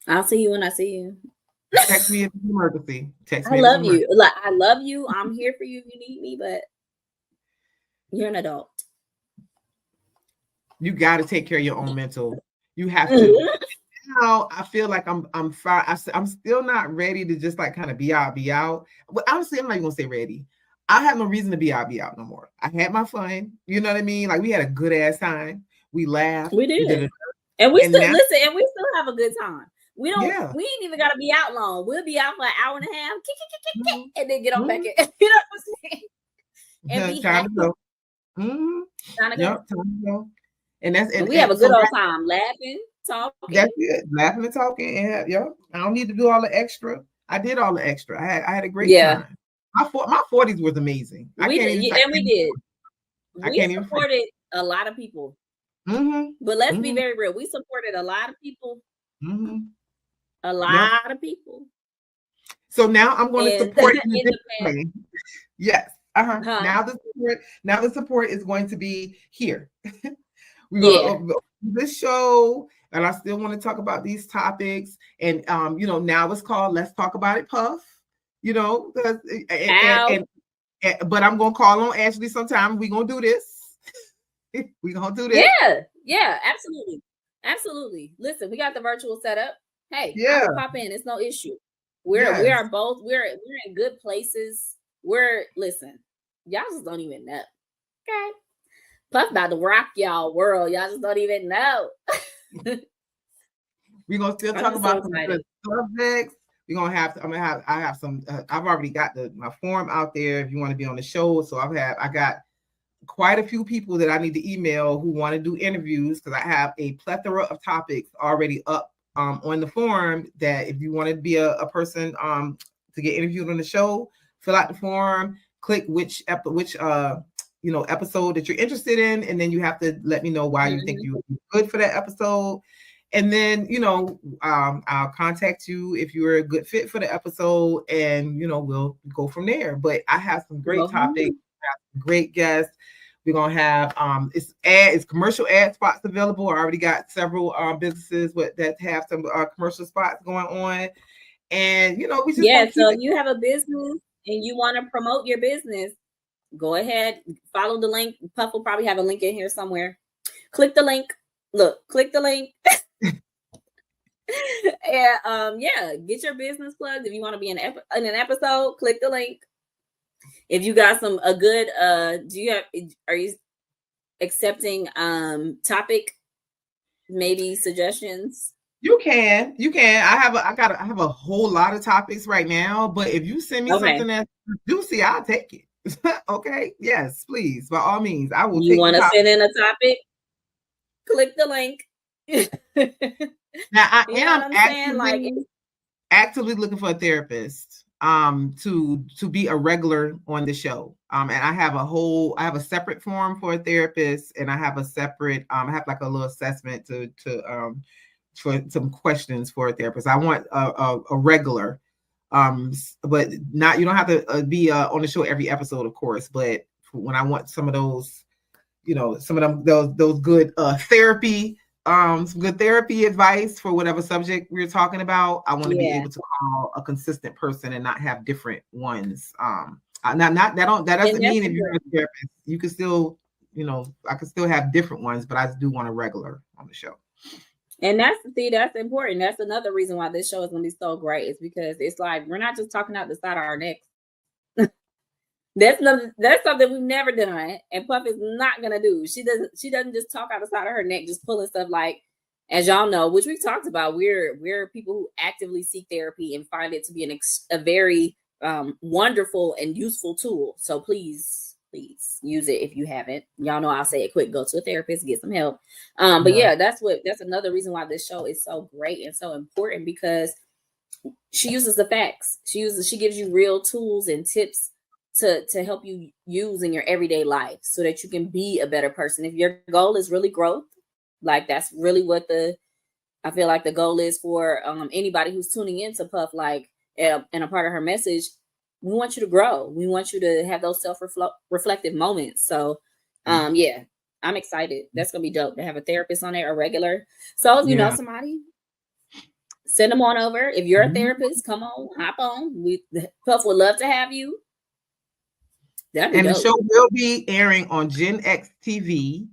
I'll see you when I see you. Text me if it's an emergency. Text me. I love you. Like, I love you. I'm here for you if you need me, but you're an adult. You got to take care of your own mental. You have to. Now I feel like I'm fine. I'm still not ready to just like kind of be out. But honestly, I'm not even gonna say ready. I have no reason to be out no more. I had my fun. You know what I mean? Like we had a good ass time. We laughed. We did. And we still listen, and we still have a good time. We don't. Yeah. We ain't even gotta be out long. We'll be out for an hour and a half, and then get on back in. You know what I'm saying? And be time to go. Time to go. Yep, time to go. And we have a good old time, laughing, talking. That's it. Laughing and talking. And I don't need to do all the extra. I did all the extra. I had a great time. My 40s was amazing. We did. We supported a lot of people. But let's be very real. We supported a lot of people. A lot of people. So now I'm going to support you differently. Yes. Now the support is going to be here. We're going to this show, and I still want to talk about these topics. And you know, now it's called Let's Talk About It, Puff. You know, but I'm gonna call on Ashley sometime. We're gonna do this. We're gonna do this. Yeah, absolutely. Listen, we got the virtual setup. Hey, I can pop in. It's no issue. We are both. We're in good places. Listen, y'all just don't even know. Okay. Puff about to rock y'all world. Y'all just don't even know. We're gonna still talk about some good subjects. I have some. I've already got my form out there. If you want to be on the show, so I got quite a few people that I need to email who want to do interviews because I have a plethora of topics already up on the form. That if you want to be a person to get interviewed on the show, fill out the form, click which episode that you're interested in, and then you have to let me know why you think you're good for that episode. And then, you know, I'll contact you if you're a good fit for the episode, and, you know, we'll go from there. But I have some great topics, great guests. We're going to have, it's commercial ad spots available. I already got several businesses that have some commercial spots going on. And, you know, we just so if you have a business and you want to promote your business, go ahead, follow the link. Puff will probably have a link in here somewhere. Click the link. Click the link. And get your business plugged. If you want to be in an episode, click the link. If you got are you accepting topic maybe suggestions? You can. I have a whole lot of topics right now, but if you send me something that's juicy, I'll take it. Okay. Yes, please. By all means, I will. You want to send in a topic? Click the link. Now I am actively looking for a therapist. to be a regular on the show. And I have a separate form for a therapist, and I have a separate I have like a little assessment to for some questions for a therapist. I want a regular, but not, you don't have to be on the show every episode, of course, but when I want some of those, some of them, those good therapy, some good therapy advice for whatever subject we're talking about, I want to be able to call a consistent person and not have different ones. That doesn't mean if you're a therapist, you can still, I could still have different ones, but I do want a regular on the show. And that's important. That's another reason why this show is going to be so great, is because it's like, we're not just talking out the side of our necks. That's something we've never done, and Puff is not gonna do. She doesn't just talk out the side of her neck, just pulling stuff, like, as y'all know, which we've talked about. We're people who actively seek therapy and find it to be a very wonderful and useful tool. So please use it if you haven't. Y'all know I'll say it quick: go to a therapist, get some help. But yeah, that's another reason why this show is so great and so important, because she uses the facts. She gives you real tools and tips to help you use in your everyday life, so that you can be a better person. If your goal is really growth, like, that's really what I feel like the goal is for anybody who's tuning into Puff, like, and a part of her message. We want you to grow. We want you to have those self-reflective moments. So yeah, I'm excited. That's gonna be dope to have a therapist on there, a regular. So if you know somebody, send them on over. If you're a therapist, come on, hop on. Puff would love to have you. And the show will be airing on Gen X TV. You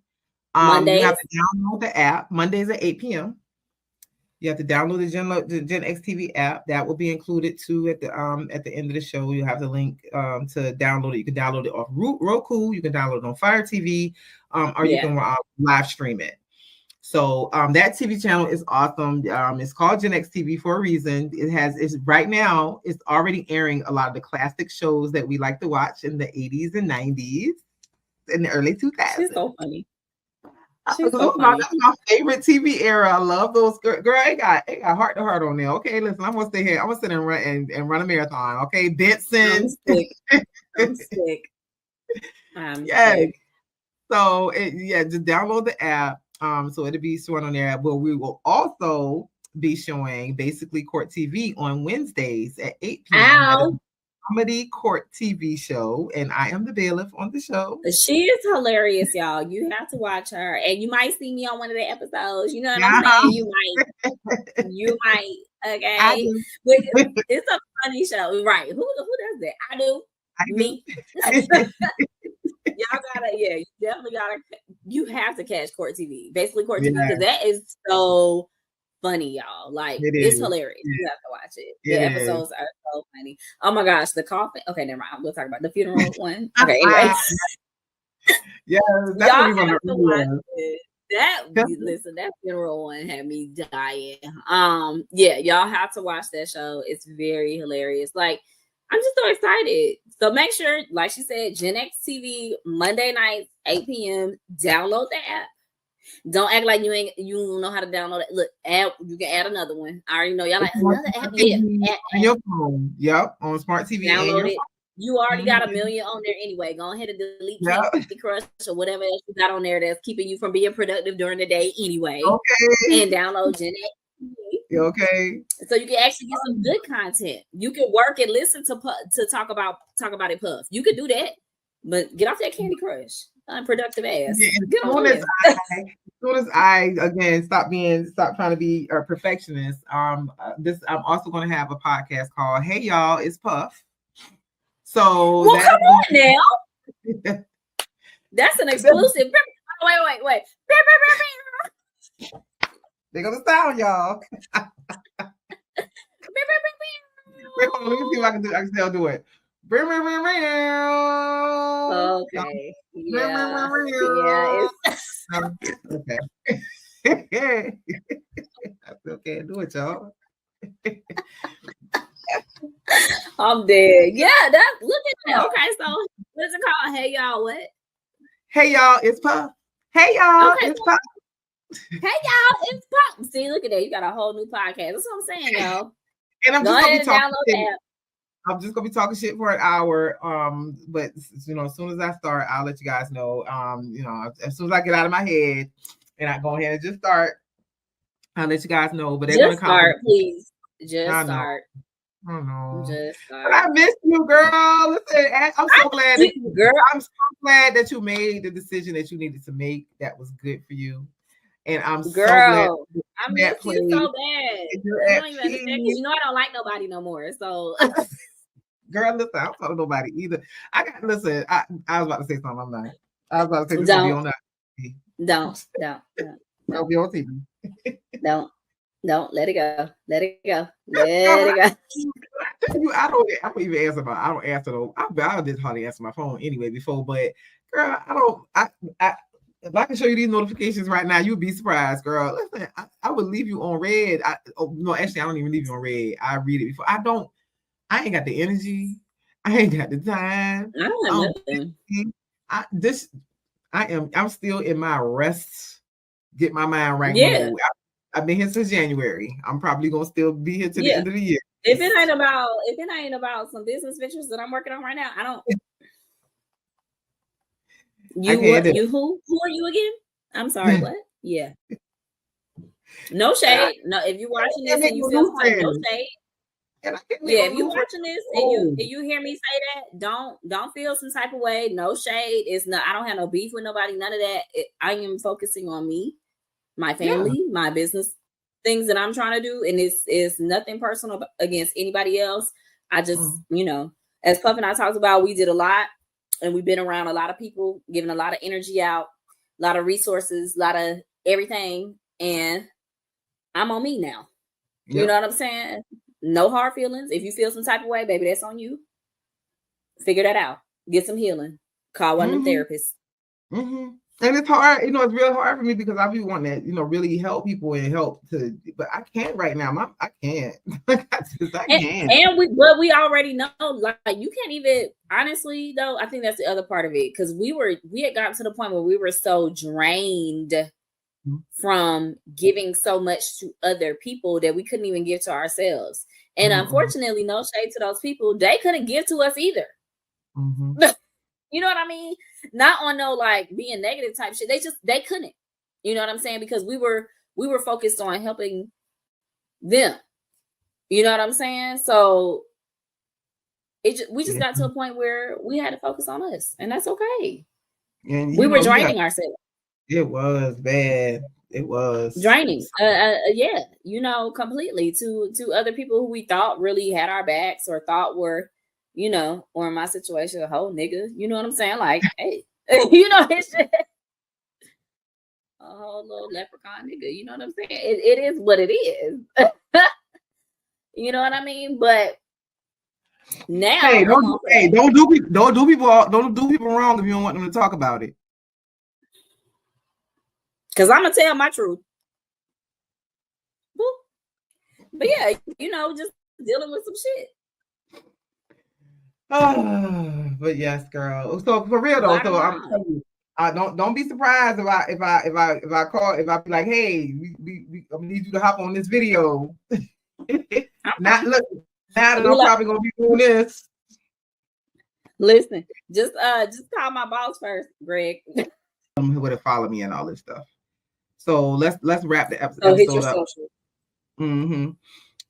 have to download the app. Mondays at 8 p.m. You have to download the Gen X TV app. That will be included too at the end of the show. You have the link to download it. You can download it off Roku. You can download it on Fire TV, or you can live stream it. So that TV channel is awesome. It's called Gen X TV for a reason. It's right now, it's already airing a lot of the classic shows that we like to watch in the 80s and 90s and the early 2000s. She's so funny. That's my favorite TV era. I love those. Girl, it got heart to heart on there. Okay, listen, I'm gonna stay here. I'm gonna sit and run a marathon. Okay, Benson. I'm sick. Sick. So just download the app. So it'll be shown on there. Well, we will also be showing Basically Court TV on Wednesdays at 8 p.m. Comedy Court TV show, and I am the bailiff on the show. She is hilarious, y'all. You have to watch her, and you might see me on one of the episodes. You know what I'm saying? You might. Okay, it's a funny show, right? Who does that? I do. Me. Y'all you have to catch Court TV, Basically Court TV, because that is so funny, y'all. Like, it's hilarious. You have to watch it. The episodes are so funny. Oh my gosh, the coffin. Okay, never mind. We'll talk about the funeral one. Okay, anyway. That's y'all have to watch it. That funeral one had me dying. Y'all have to watch that show. It's very hilarious. Like, I'm just so excited. So make sure, like she said, Gen X TV, Monday nights, 8 p.m. Download the app. Don't act like you don't know how to download it. Look, you can add another one. I already know y'all like another app. On your phone. Yep, on smart TV. Download it. You already got 1 million on there anyway. Go ahead and delete Candy Crush or whatever else you got on there that's keeping you from being productive during the day anyway. Okay. And download Gen X. Okay. So you can actually get some good content. You can work and listen to talk about it, Puff. You could do that, but get off that Candy Crush, unproductive ass. As soon as I again stop trying to be a perfectionist. I'm also going to have a podcast called "Hey Y'all, It's Puff." So come on now. That's an exclusive. Wait. They're gonna sound, y'all. Wait, let me see if I can still do it. Okay. Yeah. Okay. I still can't do it, y'all. I'm dead. Yeah, look at that. Okay, so what's it called? Hey y'all, what? Hey y'all, it's Puff. Hey y'all, it's Puff. Hey y'all, it's Puff. See, look at that. You got a whole new podcast. That's what I'm saying, y'all. And I'm Go just ahead and download the app. I'm just gonna be talking shit for an hour. But you know, as soon as I start, I'll let you guys know. You know, as soon as I get out of my head and I go ahead and just start, I'll let you guys know. But they're Just gonna start, please. Just I know. start. I know. Just But start. I miss you, girl. Listen, I'm so glad that you, girl. I'm so glad that you made the decision that you needed to make. That was good for you. And I'm so glad I miss you so bad. I don't even understand because you know I don't like nobody no more. So girl, listen, I don't talk to nobody either. I was about to say something. I'm not. I was about to say this don't will be on that. don't be on TV. don't let it go. Let it go. Let it go. I don't even answer I don't answer those. I did hardly answer my phone anyway before, but girl, if I can show you these notifications right now, you'd be surprised, girl. Listen, I would leave you on red. No, actually, I don't even leave you on red. I read it before. I ain't got the energy. I ain't got the time. I don't have nothing. I'm still in my rest, get my mind right mode. I've been here since January. I'm probably gonna still be here to the end of the year. If it ain't about some business ventures that I'm working on right now, I don't. Who are you again? I'm sorry, what? Yeah. No shade. No, if you're watching this and you feel like no shade. If you're watching this and you hear me say that, don't feel some type of way. No shade. It's not. I don't have no beef with nobody. None of that. I am focusing on me, my family, my business, things that I'm trying to do, and it's nothing personal against anybody else. I just, you know, as Puff and I talked about, we did a lot, and we've been around a lot of people, giving a lot of energy out, a lot of resources, a lot of everything, and I'm on me now. Yep. You know what I'm saying? No hard feelings. If you feel some type of way, baby, that's on you. Figure that out. Get some healing. Call one of them therapists. Mm-hmm. And it's hard, you know, it's real hard for me because I be wanting to, you know, really help people and but I can't right now. I can't. I can't. And we already know, like you can't even, honestly though, I think that's the other part of it. Because we had gotten to the point where we were so drained from giving so much to other people that we couldn't even give to ourselves. And unfortunately, no shade to those people, they couldn't give to us either. You know what I mean? Not on no like being negative type shit. They couldn't. You know what I'm saying? Because we were focused on helping them. You know what I'm saying? So we just got to a point where we had to focus on us, and that's okay. And we were draining ourselves. It was bad. It was draining. Yeah, you know, completely to other people who we thought really had our backs or thought were, you know, or in my situation, a whole nigga. You know what I'm saying? Like, hey, you know, it's just a whole little leprechaun nigga. You know what I'm saying? It is what it is. You know what I mean? But now, hey, don't do people wrong if you don't want them to talk about it. Because I'm gonna tell my truth. But yeah, you know, just dealing with some shit. But yes, girl. So for real though, so I'm telling you, don't be surprised if I call, if I be like, hey, I need you to hop on this video. Now that I'm probably gonna be doing this. Listen, just call my boss first, Greg. Who would have followed me and all this stuff. So let's wrap the episode up. Social.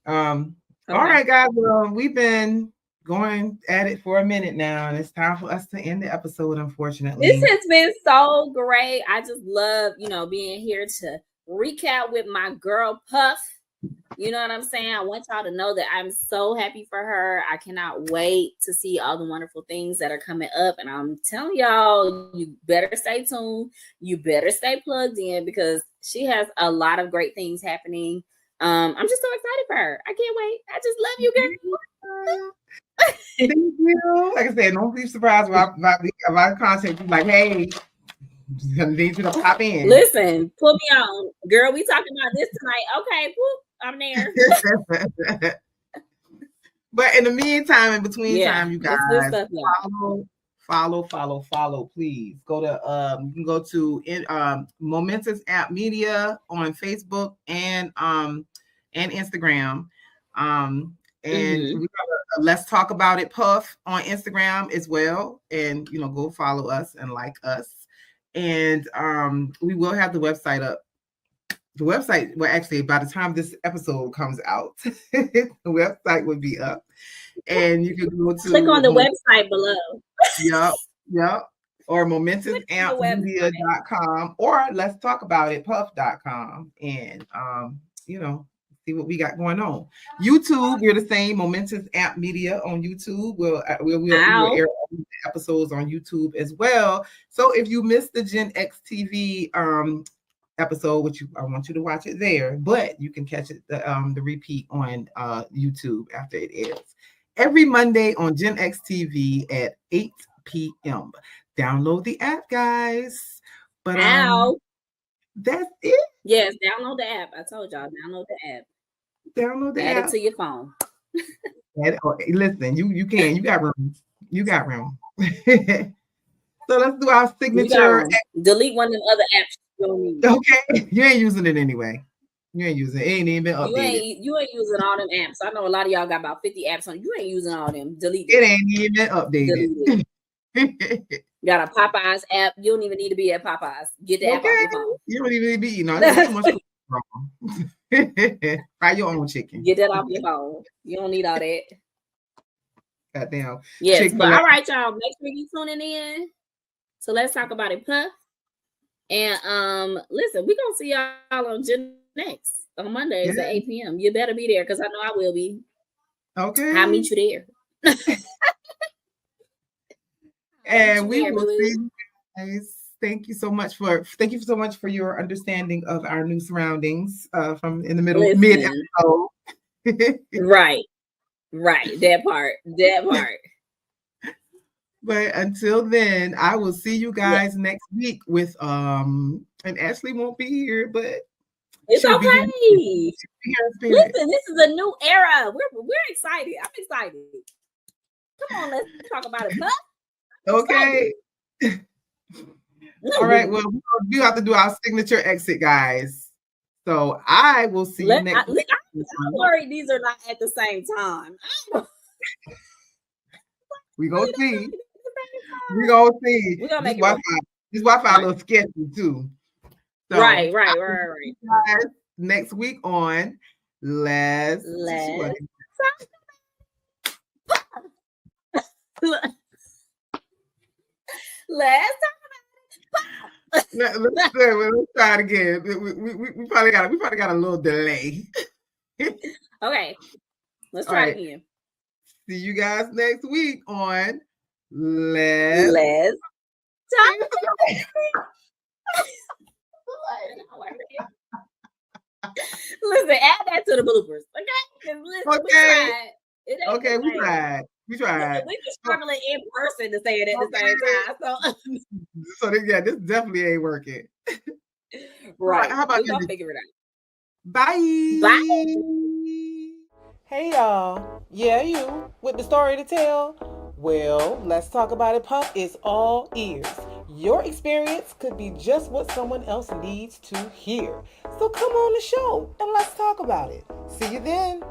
All right, guys. Well, we've been going at it for a minute now, and it's time for us to end the episode. Unfortunately, this has been so great. I just love, you know, being here to recap with my girl Puff. You know what I'm saying? I want y'all to know that I'm so happy for her. I cannot wait to see all the wonderful things that are coming up. And I'm telling y'all, you better stay tuned. You better stay plugged in because she has a lot of great things happening. I'm just so excited for her. I can't wait. I just love you, girl. Thank you. Like I said, don't be surprised about contact you. Like, hey, I need you to pop in. Listen, put me on, girl. We talking about this tonight. Okay, whoop, I'm there. But in the meantime, in between time, you guys follow. Please go to you can go to Momentous App Media on Facebook and Instagram. And we have Let's Talk About It Puff on Instagram as well. And, go follow us and like us. And we will have the website up. The website, well, actually, by the time this episode comes out, the website will be up. And you can go to click on the website below. Yep. Or momentusampmedia.com or let's talk about it puff.com and see what we got going on. YouTube, we're the same, Momentous Amp Media on YouTube. We'll air all the episodes on YouTube as well. So if you missed the Gen X TV episode, which I want you to watch it there, but you can catch it the repeat on YouTube after it airs every Monday on Gen X TV at 8 p.m. Download the app, guys. But that's it. Yes, download the app. I told y'all, download the app. Download the app. Add it to your phone. Listen, you can. You got room. You got room. So let's do our signature. Delete one of the other apps you don't need. Okay. You ain't using it anyway. You ain't using it. It ain't even been updated. You ain't using all them apps. I know a lot of y'all got about 50 apps on. You ain't using all them. Delete it. It ain't even been updated. Got a Popeyes app. You don't even need to be at Popeyes. Get the app off your phone. You don't even need to be eating. That's too much wrong. Fry your own chicken. Get that off your phone. You don't need all that. Goddamn. Yes, but all right, y'all. Make sure you tuning in. So let's talk about it, Puff. And listen, we're gonna see y'all on Gen X on Mondays at 8 p.m. You better be there because I know I will be. Okay. I'll meet you there. And we will see you guys. Thank you so much for your understanding of our new surroundings from in the mid episode. Right. That part. But until then, I will see you guys next week with and Ashley won't be here, but it's okay. Listen, this is a new era. We're excited. I'm excited. Come on, let's talk about it. Okay. All right. Well, we have to do our signature exit, guys. So I will see you next week. I'm worried these are not at the same time. We gonna see. We gonna see. We're gonna make this Wi-Fi a little sketchy too. So, right. Guys, next week on Let's Let's try it again. We probably got a little delay. Okay, let's try it again. See you guys next week on Let's Talk. Listen, add that to the bloopers, okay? We tried. We were struggling in person to say it at the same time. So this definitely ain't working. Right. How about we're gonna figure it out. Bye. Hey y'all. Yeah, you with the story to tell? Well, Let's Talk About It Puff is all ears. Your experience could be just what someone else needs to hear. So come on the show and let's talk about it. See you then.